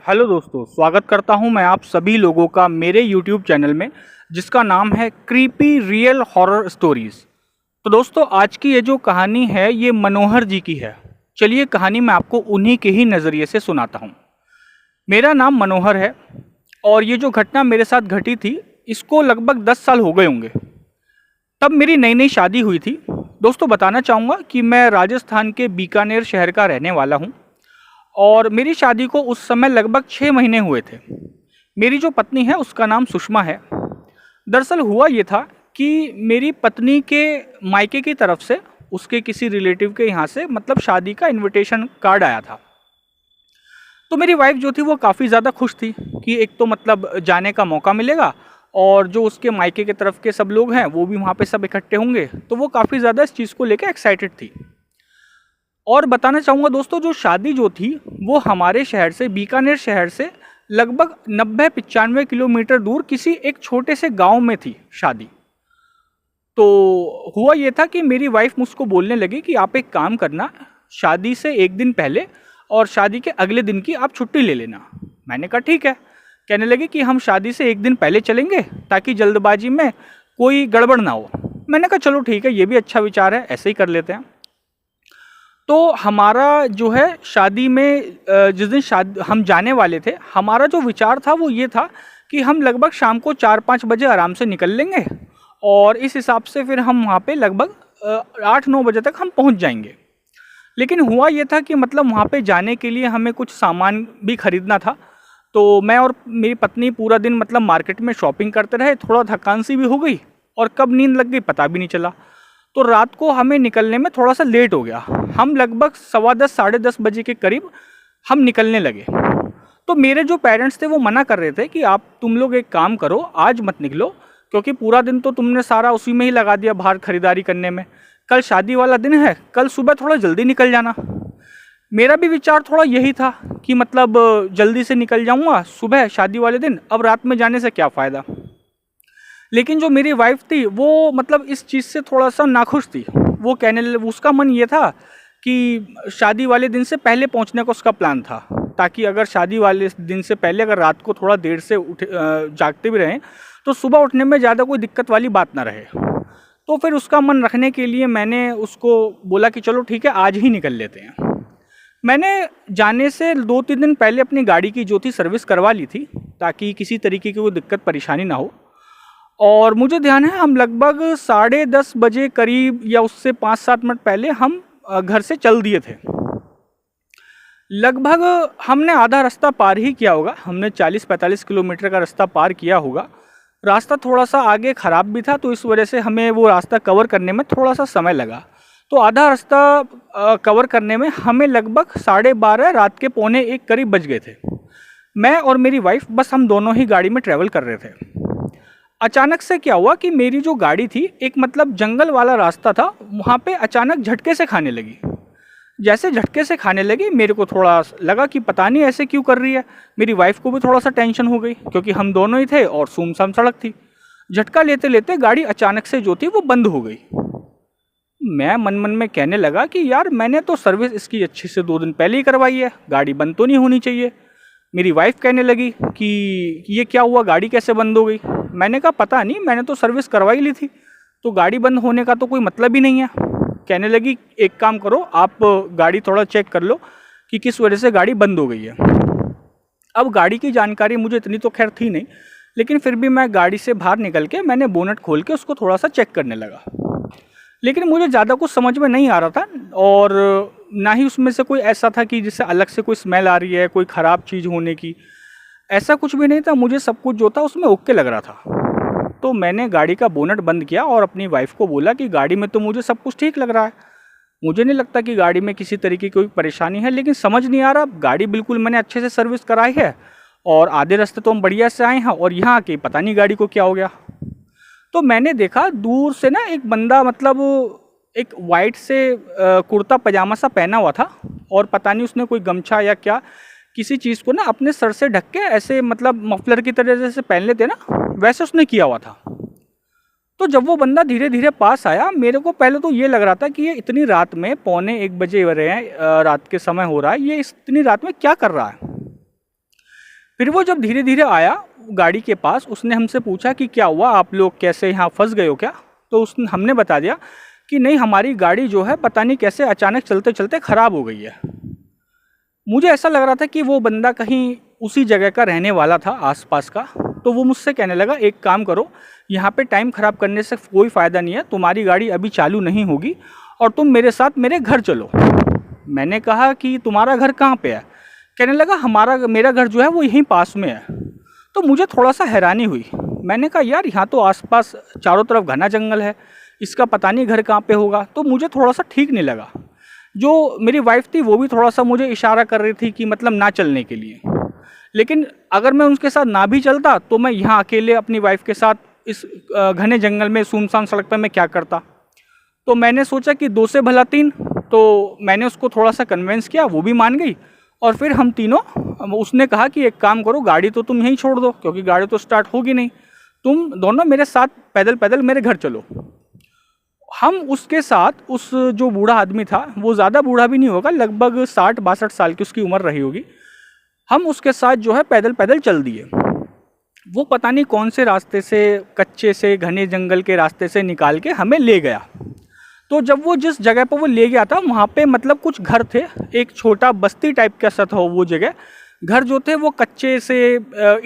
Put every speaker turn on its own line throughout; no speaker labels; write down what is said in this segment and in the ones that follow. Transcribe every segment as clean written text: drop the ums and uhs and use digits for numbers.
Hello दोस्तों, स्वागत करता हूं मैं आप सभी लोगों का मेरे YouTube चैनल में जिसका नाम है क्रीपी रियल हॉरर स्टोरीज़। तो दोस्तों, आज की ये जो कहानी है ये मनोहर जी की है। चलिए कहानी मैं आपको उन्हीं के ही नज़रिए से सुनाता हूं। मेरा नाम मनोहर है और ये जो घटना मेरे साथ घटी थी इसको लगभग 10 साल हो गए होंगे। तब मेरी नई नई शादी हुई थी। दोस्तों, बताना चाहूँगा कि मैं राजस्थान के बीकानेर शहर का रहने वाला हूँ और मेरी शादी को उस समय लगभग 6 महीने हुए थे। मेरी जो पत्नी है उसका नाम सुषमा है। दरअसल हुआ ये था कि मेरी पत्नी के मायके की तरफ से उसके किसी रिलेटिव के यहाँ से मतलब शादी का इनविटेशन कार्ड आया था। तो मेरी वाइफ जो थी वो काफ़ी ज़्यादा खुश थी कि एक तो मतलब जाने का मौका मिलेगा और जो उसके मायके की तरफ के सब लोग हैं वो भी वहाँ पे सब इकट्ठे होंगे। तो वो काफ़ी ज़्यादा इस चीज़ को लेकर एक्साइटेड थी। और बताना चाहूँगा दोस्तों, जो शादी जो थी वो हमारे शहर से, बीकानेर शहर से लगभग 90-95 किलोमीटर दूर किसी एक छोटे से गांव में थी शादी। तो हुआ ये था कि मेरी वाइफ मुझको बोलने लगी कि आप एक काम करना, शादी से एक दिन पहले और शादी के अगले दिन की आप छुट्टी ले लेना। मैंने कहा ठीक है। कहने लगी कि हम शादी से एक दिन पहले चलेंगे ताकि जल्दबाजी में कोई गड़बड़ ना हो। मैंने कहा चलो ठीक है, ये भी अच्छा विचार है, ऐसे ही कर लेते हैं। तो हमारा जो है शादी में जिस दिन शादी हम जाने वाले थे, हमारा जो विचार था वो ये था कि हम लगभग शाम को 4-5 बजे आराम से निकल लेंगे और इस हिसाब से फिर हम वहाँ पे लगभग 8-9 बजे तक हम पहुँच जाएंगे। लेकिन हुआ ये था कि मतलब वहाँ पे जाने के लिए हमें कुछ सामान भी खरीदना था। तो मैं और मेरी पत्नी पूरा दिन मतलब मार्केट में शॉपिंग करते रहे। थोड़ा थकान सी भी हो गई और कब नींद लग गई पता भी नहीं चला। तो रात को हमें निकलने में थोड़ा सा लेट हो गया। हम लगभग 10:15 साढ़े 10 बजे के करीब हम निकलने लगे। तो मेरे जो पेरेंट्स थे वो मना कर रहे थे कि आप तुम लोग एक काम करो, आज मत निकलो क्योंकि पूरा दिन तो तुमने सारा उसी में ही लगा दिया बाहर खरीदारी करने में। कल शादी वाला दिन है, कल सुबह थोड़ा जल्दी निकल जाना। मेरा भी विचार थोड़ा यही था कि मतलब जल्दी से निकल जाऊँगा सुबह शादी वाले दिन, अब रात में जाने से क्या फ़ायदा। लेकिन जो मेरी वाइफ थी वो मतलब इस चीज़ से थोड़ा सा नाखुश थी। वो उसका मन ये था कि शादी वाले दिन से पहले पहुंचने का उसका प्लान था, ताकि अगर शादी वाले दिन से पहले अगर रात को थोड़ा देर से जागते भी रहें तो सुबह उठने में ज़्यादा कोई दिक्कत वाली बात ना रहे। तो फिर उसका मन रखने के लिए मैंने उसको बोला कि चलो ठीक है, आज ही निकल लेते हैं। मैंने जाने से 2-3 दिन पहले अपनी गाड़ी की जो थी सर्विस करवा ली थी ताकि किसी तरीके की कोई दिक्कत परेशानी ना हो। और मुझे ध्यान है हम लगभग 10:30 बजे करीब या उससे 5-7 मिनट पहले हम घर से चल दिए थे। लगभग हमने आधा रास्ता पार ही किया होगा, हमने 40-45 किलोमीटर का रास्ता पार किया होगा। रास्ता थोड़ा सा आगे ख़राब भी था तो इस वजह से हमें वो रास्ता कवर करने में थोड़ा सा समय लगा। तो आधा रास्ता कवर करने में हमें लगभग 12:30 रात के 1:45 करीब बज गए थे। मैं और मेरी वाइफ बस हम दोनों ही गाड़ी में ट्रैवल कर रहे थे। अचानक से क्या हुआ कि मेरी जो गाड़ी थी एक मतलब जंगल वाला रास्ता था, वहाँ पे अचानक झटके से खाने लगी। जैसे झटके से खाने लगी मेरे को थोड़ा लगा कि पता नहीं ऐसे क्यों कर रही है। मेरी वाइफ को भी थोड़ा सा टेंशन हो गई क्योंकि हम दोनों ही थे और सुनसान सड़क थी। झटका लेते लेते गाड़ी अचानक से जो थी वो बंद हो गई। मैं मन मन में कहने लगा कि यार मैंने तो सर्विस इसकी अच्छे से 2 दिन पहले ही करवाई है, गाड़ी बंद तो नहीं होनी चाहिए। मेरी वाइफ कहने लगी कि ये क्या हुआ, गाड़ी कैसे बंद हो गई। मैंने कहा पता नहीं, मैंने तो सर्विस करवाई ली थी तो गाड़ी बंद होने का तो कोई मतलब ही नहीं है। कहने लगी एक काम करो, आप गाड़ी थोड़ा चेक कर लो कि किस वजह से गाड़ी बंद हो गई है। अब गाड़ी की जानकारी मुझे इतनी तो खैर थी नहीं, लेकिन फिर भी मैं गाड़ी से बाहर निकल के मैंने बोनट खोल के उसको थोड़ा सा चेक करने लगा। लेकिन मुझे ज़्यादा कुछ समझ में नहीं आ रहा था और ना ही उसमें से कोई ऐसा था कि जिससे अलग से कोई स्मेल आ रही है, कोई ख़राब चीज़ होने की, ऐसा कुछ भी नहीं था। मुझे सब कुछ जो था उसमें ओके लग रहा था। तो मैंने गाड़ी का बोनट बंद किया और अपनी वाइफ को बोला कि गाड़ी में तो मुझे सब कुछ ठीक लग रहा है, मुझे नहीं लगता कि गाड़ी में किसी तरीके की कोई परेशानी है, लेकिन समझ नहीं आ रहा, गाड़ी बिल्कुल मैंने अच्छे से सर्विस कराई है और आधे रास्ते तो हम बढ़िया से आए हैं और यहाँ आके पता नहीं गाड़ी को क्या हो गया। तो मैंने देखा दूर से ना एक बंदा मतलब एक वाइट से कुर्ता पजामा सा पहना हुआ था और पता नहीं उसने कोई गमछा या क्या किसी चीज़ को ना अपने सर से ढक के ऐसे मतलब मफलर की तरह जैसे पहन लेते ना, वैसे उसने किया हुआ था। तो जब वो बंदा धीरे धीरे पास आया, मेरे को पहले तो ये लग रहा था कि ये इतनी रात में 1:45 बजे हो रहे हैं, रात के समय हो रहा है, ये इतनी रात में क्या कर रहा है। फिर वो जब धीरे धीरे आया गाड़ी के पास, उसने हमसे पूछा कि क्या हुआ, आप लोग कैसे यहाँ फंस गए हो क्या। तो हमने बता दिया कि नहीं, हमारी गाड़ी जो है पता नहीं कैसे अचानक चलते चलते ख़राब हो गई है। मुझे ऐसा लग रहा था कि वो बंदा कहीं उसी जगह का रहने वाला था आसपास का। तो वो मुझसे कहने लगा, एक काम करो, यहाँ पे टाइम ख़राब करने से कोई फ़ायदा नहीं है, तुम्हारी गाड़ी अभी चालू नहीं होगी और तुम मेरे साथ मेरे घर चलो। मैंने कहा कि तुम्हारा घर कहाँ पे है। कहने लगा मेरा घर जो है वो यहीं पास में है। तो मुझे थोड़ा सा हैरानी हुई। मैंने कहा यार, यहाँ तो आसपास चारों तरफ घना जंगल है, इसका पता नहीं घर कहाँ पे होगा। तो मुझे थोड़ा सा ठीक नहीं लगा। जो मेरी वाइफ थी वो भी थोड़ा सा मुझे इशारा कर रही थी कि मतलब ना चलने के लिए, लेकिन अगर मैं उनके साथ ना भी चलता तो मैं यहाँ अकेले अपनी वाइफ के साथ इस घने जंगल में सुनसान सड़क पर मैं क्या करता। तो मैंने सोचा कि 2 से भला 3, तो मैंने उसको थोड़ा सा कन्विंस किया, वो भी मान गई। और फिर हम तीनों, उसने कहा कि एक काम करो, गाड़ी तो तुम यहीं छोड़ दो क्योंकि गाड़ी तो स्टार्ट होगी नहीं, तुम दोनों मेरे साथ पैदल पैदल मेरे घर चलो। हम उसके साथ, उस जो बूढ़ा आदमी था, वो ज़्यादा बूढ़ा भी नहीं होगा, लगभग 60-62 साल की उसकी उम्र रही होगी, हम उसके साथ जो है पैदल पैदल चल दिए। वो पता नहीं कौन से रास्ते से, कच्चे से घने जंगल के रास्ते से निकाल के हमें ले गया। तो जब वो जिस जगह पर वो ले गया था वहाँ पे मतलब कुछ घर थे, एक छोटा बस्ती टाइप का सा था वो जगह। घर जो थे वो कच्चे से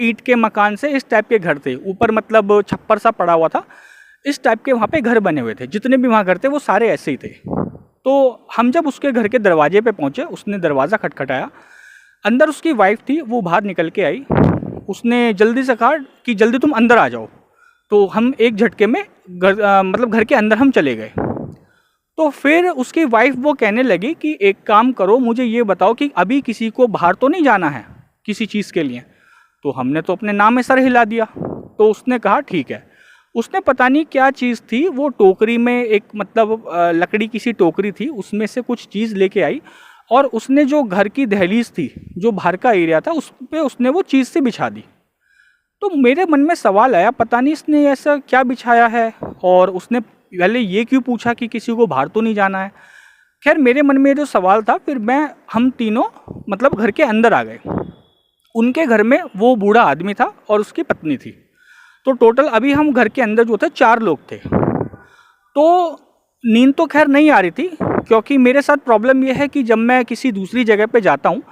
ईंट के मकान से इस टाइप के घर थे, ऊपर मतलब छप्पर सा पड़ा हुआ था, इस टाइप के वहाँ पे घर बने हुए थे। जितने भी वहाँ घर थे वो सारे ऐसे ही थे। तो हम जब उसके घर के दरवाजे पे पहुँचे, उसने दरवाज़ा खटखटाया, अंदर उसकी वाइफ थी, वो बाहर निकल के आई। उसने जल्दी से कहा कि जल्दी तुम अंदर आ जाओ। तो हम एक झटके में मतलब घर के अंदर हम चले गए। तो फिर उसकी वाइफ वो कहने लगी कि एक काम करो, मुझे ये बताओ कि अभी किसी को बाहर तो नहीं जाना है किसी चीज़ के लिए। तो हमने तो अपने नाम में सर हिला दिया। तो उसने कहा ठीक है। उसने पता नहीं क्या चीज़ थी, वो टोकरी में एक मतलब लकड़ी की सी टोकरी थी, उसमें से कुछ चीज़ लेके आई और उसने जो घर की दहलीज थी, जो बाहर का एरिया था, उस पर उसने वो चीज़ से बिछा दी। तो मेरे मन में सवाल आया, पता नहीं इसने ऐसा क्या बिछाया है और उसने पहले ये क्यों पूछा कि किसी को बाहर तो नहीं जाना है। खैर मेरे मन में जो सवाल था, फिर हम तीनों मतलब घर के अंदर आ गए। उनके घर में वो बूढ़ा आदमी था और उसकी पत्नी थी। तो टोटल अभी हम घर के अंदर जो थे 4 लोग थे। तो नींद तो खैर नहीं आ रही थी, क्योंकि मेरे साथ प्रॉब्लम यह है कि जब मैं किसी दूसरी जगह पे जाता हूँ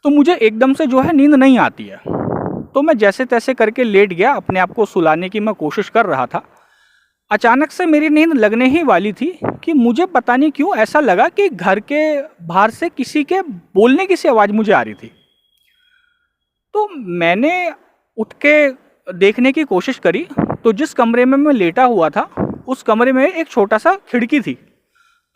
तो मुझे एकदम से जो है नींद नहीं आती है। तो मैं जैसे तैसे करके लेट गया, अपने आप को सुलाने की मैं कोशिश कर रहा था। अचानक से मेरी नींद लगने ही वाली थी कि मुझे पता नहीं क्यों ऐसा लगा कि घर के बाहर से किसी के बोलने की सी आवाज़ मुझे आ रही थी। तो मैंने उठ के देखने की कोशिश करी, तो जिस कमरे में मैं लेटा हुआ था उस कमरे में एक छोटा सा खिड़की थी।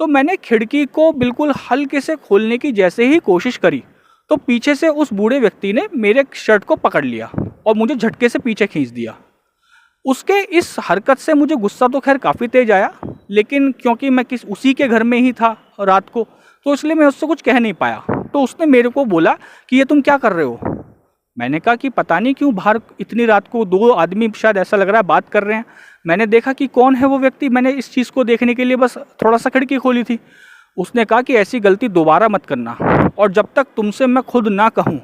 तो मैंने खिड़की को बिल्कुल हल्के से खोलने की जैसे ही कोशिश करी, तो पीछे से उस बूढ़े व्यक्ति ने मेरे शर्ट को पकड़ लिया और मुझे झटके से पीछे खींच दिया। उसके इस हरकत से मुझे गुस्सा तो खैर काफ़ी तेज आया, लेकिन क्योंकि मैं उसी के घर में ही था रात को, तो इसलिए मैं उससे कुछ कह नहीं पाया। तो उसने मेरे को बोला कि ये तुम क्या कर रहे हो। मैंने कहा कि पता नहीं क्यों बाहर इतनी रात को 2 आदमी शायद ऐसा लग रहा है बात कर रहे हैं। मैंने देखा कि कौन है वो व्यक्ति, मैंने इस चीज़ को देखने के लिए बस थोड़ा सा खिड़की खोली थी। उसने कहा कि ऐसी गलती दोबारा मत करना, और जब तक तुमसे मैं खुद ना कहूँ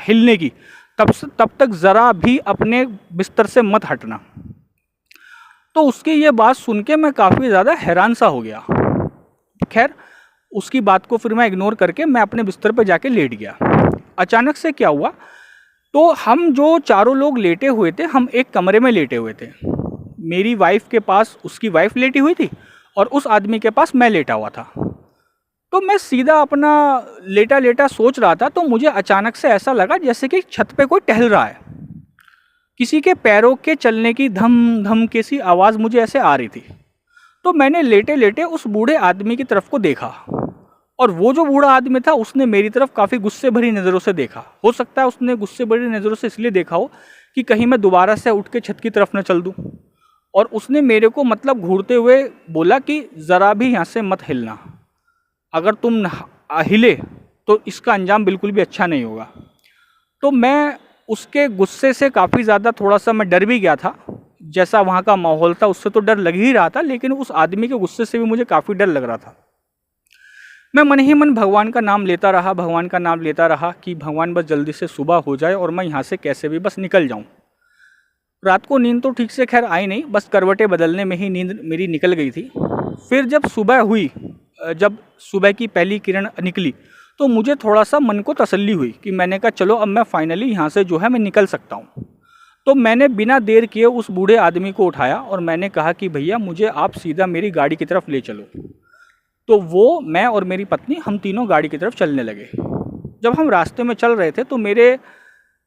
हिलने की, तब तक ज़रा भी अपने बिस्तर से मत हटना। तो उसकी ये बात सुन के मैं काफ़ी ज़्यादा हैरान सा हो गया। खैर उसकी बात को फिर मैं इग्नोर करके मैं अपने बिस्तर पर जाके लेट गया। अचानक से क्या हुआ, तो हम जो चारों लोग लेटे हुए थे, हम एक कमरे में लेटे हुए थे। मेरी वाइफ के पास उसकी वाइफ लेटी हुई थी और उस आदमी के पास मैं लेटा हुआ था। तो मैं सीधा अपना लेटा लेटा सोच रहा था, तो मुझे अचानक से ऐसा लगा जैसे कि छत पे कोई टहल रहा है। किसी के पैरों के चलने की धम धम की सी आवाज़ मुझे ऐसे आ रही थी। तो मैंने लेटे लेटे उस बूढ़े आदमी की तरफ को देखा, और वो जो बूढ़ा आदमी था उसने मेरी तरफ काफ़ी गुस्से भरी नज़रों से देखा। हो सकता है उसने गुस्से भरी नज़रों से इसलिए देखा हो कि कहीं मैं दोबारा से उठ के छत की तरफ न चल दूँ। और उसने मेरे को मतलब घूरते हुए बोला कि ज़रा भी यहाँ से मत हिलना, अगर तुम हिले तो इसका अंजाम बिल्कुल भी अच्छा नहीं होगा। तो मैं उसके गुस्से से काफ़ी ज़्यादा थोड़ा सा मैं डर भी गया था। जैसा वहाँ का माहौल था उससे तो डर लग ही रहा था, लेकिन उस आदमी के गुस्से से भी मुझे काफ़ी डर लग रहा था। मैं मन ही मन भगवान का नाम लेता रहा, भगवान का नाम लेता रहा कि भगवान बस जल्दी से सुबह हो जाए और मैं यहाँ से कैसे भी बस निकल जाऊँ। रात को नींद तो ठीक से खैर आई नहीं, बस करवटें बदलने में ही नींद मेरी निकल गई थी। फिर जब सुबह हुई, जब सुबह की पहली किरण निकली तो मुझे थोड़ा सा मन को तसल्ली हुई कि मैंने कहा चलो अब मैं फाइनली यहाँ से जो है मैं निकल सकता हूँ। तो मैंने बिना देर किए उस बूढ़े आदमी को उठाया और मैंने कहा कि भैया मुझे आप सीधा मेरी गाड़ी की तरफ ले चलो। तो वो, मैं और मेरी पत्नी, हम तीनों गाड़ी की तरफ चलने लगे। जब हम रास्ते में चल रहे थे तो मेरे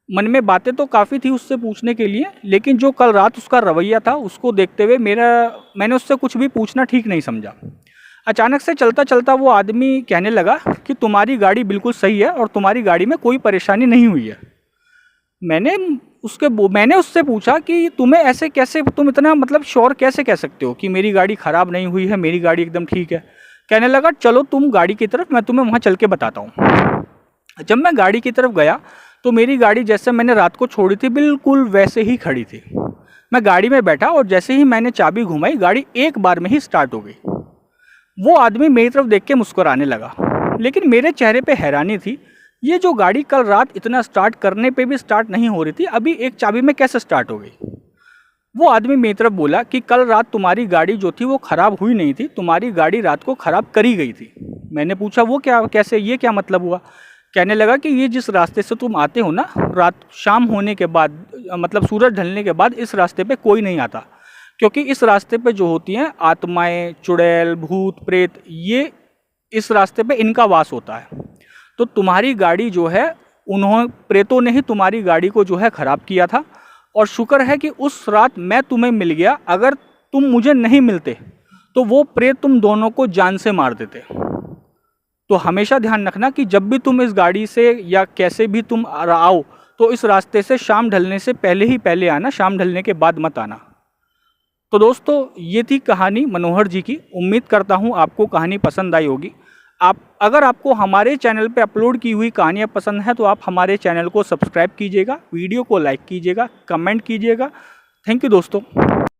मन में बातें तो काफ़ी थी उससे पूछने के लिए, लेकिन जो कल रात उसका रवैया था उसको देखते हुए मैंने उससे कुछ भी पूछना ठीक नहीं समझा। अचानक से चलता चलता वो आदमी कहने लगा कि तुम्हारी गाड़ी बिल्कुल सही है और तुम्हारी गाड़ी में कोई परेशानी नहीं हुई है। मैंने उससे पूछा कि तुम्हें ऐसे कैसे, तुम इतना मतलब श्योर कैसे कह सकते हो कि मेरी गाड़ी ख़राब नहीं हुई है, मेरी गाड़ी एकदम ठीक है। कहने लगा चलो तुम गाड़ी की तरफ, मैं तुम्हें वहाँ चल के बताता हूँ। जब मैं गाड़ी की तरफ गया तो मेरी गाड़ी जैसे मैंने रात को छोड़ी थी बिल्कुल वैसे ही खड़ी थी। मैं गाड़ी में बैठा और जैसे ही मैंने चाबी घुमाई गाड़ी एक बार में ही स्टार्ट हो गई। वो आदमी मेरी तरफ देख के मुस्कुराने लगा, लेकिन मेरे चेहरे पे हैरानी थी। ये जो गाड़ी कल रात इतना स्टार्ट करने पे भी स्टार्ट नहीं हो रही थी, अभी एक चाबी में कैसे स्टार्ट हो गई। वो आदमी मेरी तरफ बोला कि कल रात तुम्हारी गाड़ी जो थी वो ख़राब हुई नहीं थी, तुम्हारी गाड़ी रात को ख़राब करी गई थी। मैंने पूछा वो क्या, कैसे, ये क्या मतलब हुआ। कहने लगा कि ये जिस रास्ते से तुम आते हो ना, रात शाम होने के बाद, मतलब सूरज ढलने के बाद इस रास्ते पे कोई नहीं आता, क्योंकि इस रास्ते पे जो होती हैं आत्माएं, चुड़ैल, भूत, प्रेत, ये इस रास्ते पे इनका वास होता है। तो तुम्हारी गाड़ी जो है, प्रेतों ने ही तुम्हारी गाड़ी को जो है ख़राब किया था, और शुक्र है कि उस रात मैं तुम्हें मिल गया। अगर तुम मुझे नहीं मिलते तो वो प्रेत तुम दोनों को जान से मार देते। तो हमेशा ध्यान रखना कि जब भी तुम इस गाड़ी से या कैसे भी तुम आओ तो इस रास्ते से शाम ढलने से पहले ही पहले आना, शाम ढलने के बाद मत आना। तो दोस्तों ये थी कहानी मनोहर जी की। उम्मीद करता हूँ आपको कहानी पसंद आई होगी। अगर आपको हमारे चैनल पे अपलोड की हुई कहानियाँ पसंद हैं तो आप हमारे चैनल को सब्सक्राइब कीजिएगा, वीडियो को लाइक कीजिएगा, कमेंट कीजिएगा। थैंक यू दोस्तों।